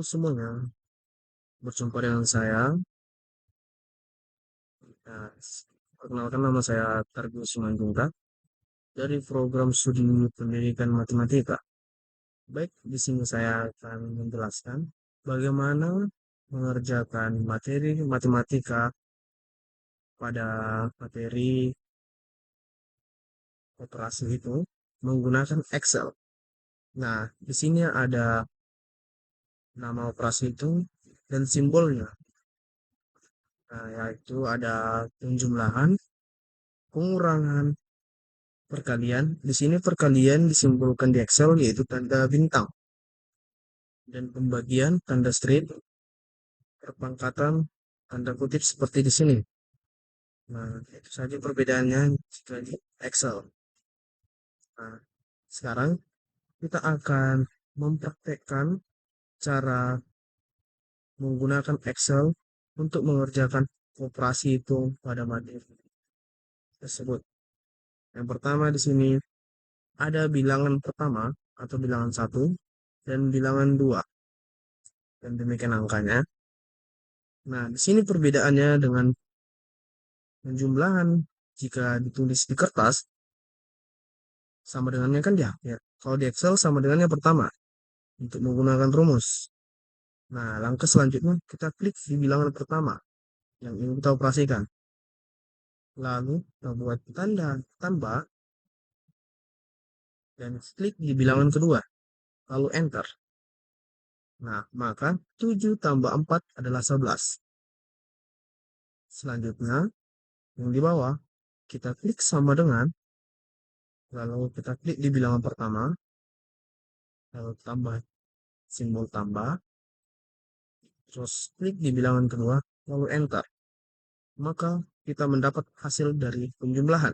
Halo semuanya, berjumpa dengan saya. Nah, perkenalkan nama saya Targo Simanjuntak dari program studi pendidikan matematika. Baik, di sini saya akan menjelaskan bagaimana mengerjakan materi matematika pada materi operasi itu menggunakan Excel. Nah, di sini ada nama operasi itu dan simbolnya. Nah, yaitu ada penjumlahan, pengurangan, perkalian. Di sini perkalian disimbolkan di Excel yaitu tanda bintang dan pembagian tanda strip, perpangkatan tanda kutip seperti di sini. Nah, itu saja perbedaannya jika di Excel. Nah, sekarang kita akan mempraktekkan cara menggunakan Excel untuk mengerjakan operasi hitung pada materi tersebut. Yang pertama di sini ada bilangan pertama atau bilangan satu dan bilangan dua dan demikian angkanya. Nah, di sini perbedaannya dengan penjumlahan jika ditulis di kertas sama dengannya kan ya. Kalau di Excel sama dengan yang pertama untuk menggunakan rumus. Nah, langkah selanjutnya kita klik di bilangan pertama yang ingin kita operasikan. Lalu kita buat tanda tambah dan klik di bilangan kedua. Lalu enter. Nah, maka 7 tambah 4 adalah 11. Selanjutnya, yang di bawah, kita klik sama dengan, lalu kita klik di bilangan pertama, lalu tambah simbol tambah, terus klik di bilangan kedua, lalu enter. Maka kita mendapat hasil dari penjumlahan.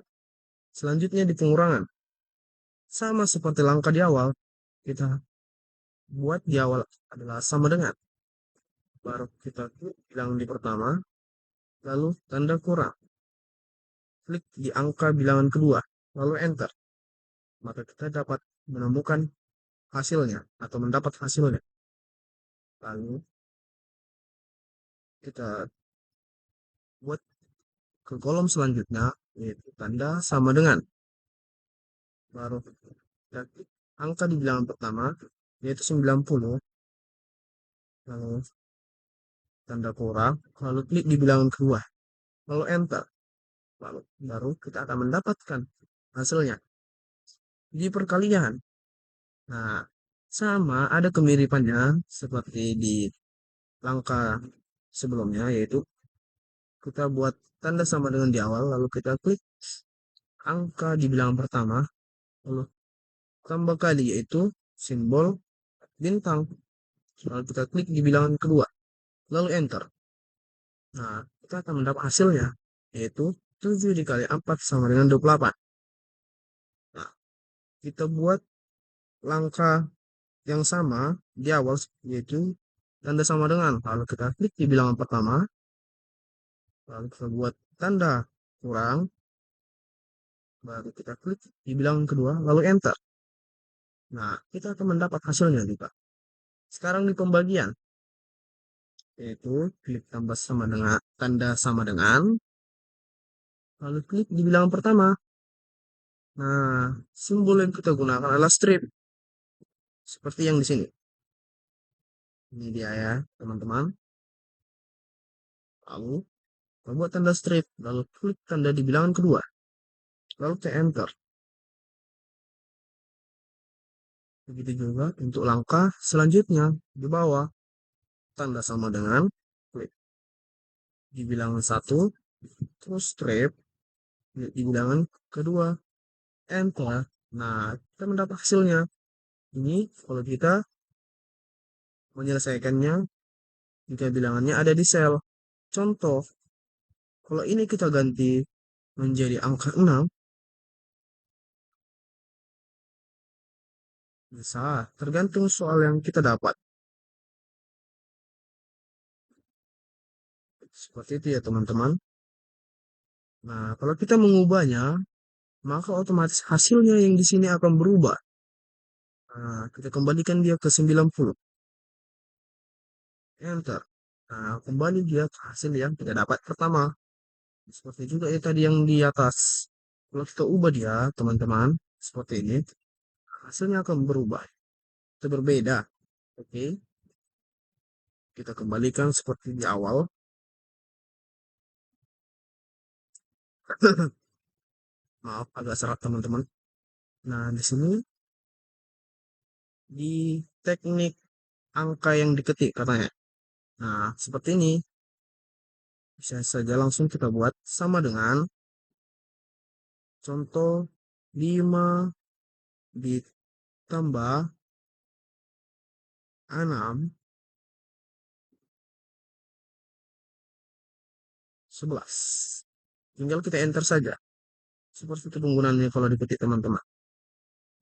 Selanjutnya di pengurangan. Sama seperti langkah di awal, kita buat di awal adalah sama dengan. Baru kita klik bilangan di pertama, lalu tanda kurang. Klik di angka bilangan kedua, lalu enter. Maka kita dapat menemukan hasilnya atau mendapat hasilnya. Lalu kita buat ke kolom selanjutnya, yaitu tanda sama dengan. Baru kita klik angka di bilangan pertama, yaitu 90, lalu tanda kurang, lalu klik di bilangan kedua, lalu enter. Lalu baru kita akan mendapatkan hasilnya di perkalian. Nah, sama ada kemiripannya seperti di langkah sebelumnya, yaitu kita buat tanda sama dengan di awal, lalu kita klik angka di bilangan pertama, lalu tambah kali yaitu simbol bintang. Lalu kita klik di bilangan kedua, lalu enter. Nah, kita akan mendapat hasilnya, yaitu 7 dikali 4 sama dengan 28. Nah, kita buat langkah yang sama di awal, yaitu tanda sama dengan. Lalu kita klik di bilangan pertama, lalu kita buat tanda kurang, baru kita klik di bilangan kedua, lalu enter. Nah, kita akan mendapat hasilnya juga. Sekarang di pembagian, yaitu klik tambah sama dengan tanda sama dengan, lalu klik di bilangan pertama. Nah, simbol yang kita gunakan adalah strip, seperti yang di sini. Ini dia ya, teman-teman. Lalu, membuat tanda strip, lalu klik tanda di bilangan kedua, lalu ke enter. Begitu juga untuk langkah selanjutnya di bawah, tanda sama dengan, klik di bilangan satu, terus strip, di bilangan kedua, enter. Nah, kita mendapat hasilnya. Ini kalau kita menyelesaikannya jika bilangannya ada di sel. Contoh, kalau ini kita ganti menjadi angka 6, bisa tergantung soal yang kita dapat. Seperti itu ya teman-teman. Nah, kalau kita mengubahnya, maka otomatis hasilnya yang di sini akan berubah. Nah, kita kembalikan dia ke 90. enter. Nah, kembali dia ke hasil yang kita dapat pertama. Seperti juga ya tadi yang di atas. Kalau kita ubah dia, teman-teman, seperti ini, hasilnya akan berubah. Itu berbeda. Oke, kita kembalikan seperti di awal. Maaf, agak serat teman-teman. Nah, di sini di teknik angka yang diketik katanya. Nah, seperti ini. Bisa saja langsung kita buat sama dengan contoh 5 ditambah 6, 11. Tinggal kita enter saja. Seperti itu penggunaannya kalau diketik teman-teman.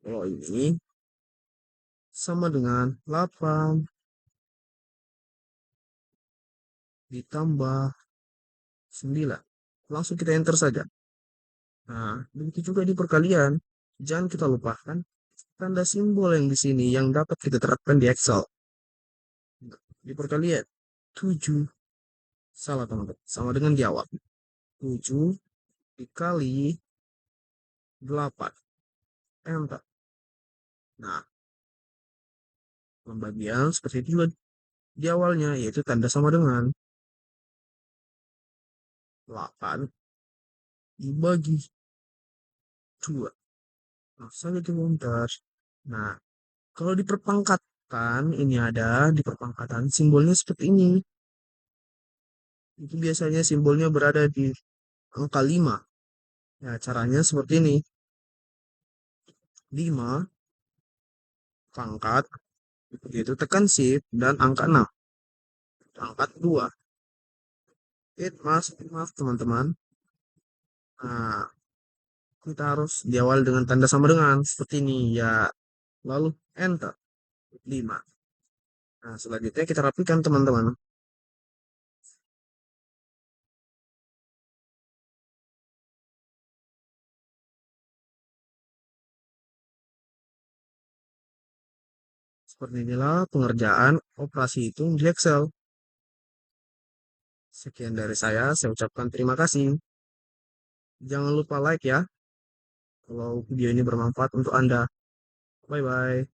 Kalau ini sama dengan 8 ditambah 9. Langsung kita enter saja. Nah, begitu juga di perkalian. Jangan kita lupakan tanda simbol yang di sini yang dapat kita terapkan di Excel. Di perkalian 7, salah teman-teman, sama dengan di awal. 7 dikali 8. Enter. Nah, pembagian seperti itu juga di awalnya, yaitu tanda sama dengan 8 dibagi 2. Nah, saja sebentar. Nah, kalau diperpangkatkan, ini ada di perpangkatan, simbolnya seperti ini. Itu biasanya simbolnya berada di angka 5. Ya, caranya seperti ini. 5 pangkat, yaitu tekan shift, dan angka 6. Angkat 2. Maaf, maaf teman-teman. Nah, kita harus diawali dengan tanda sama dengan seperti ini ya, lalu enter 5. Nah, selanjutnya kita rapikan teman-teman. Seperti inilah pengerjaan operasi hitung di Excel. Sekian dari saya ucapkan terima kasih. Jangan lupa like ya kalau video ini bermanfaat untuk Anda. Bye bye.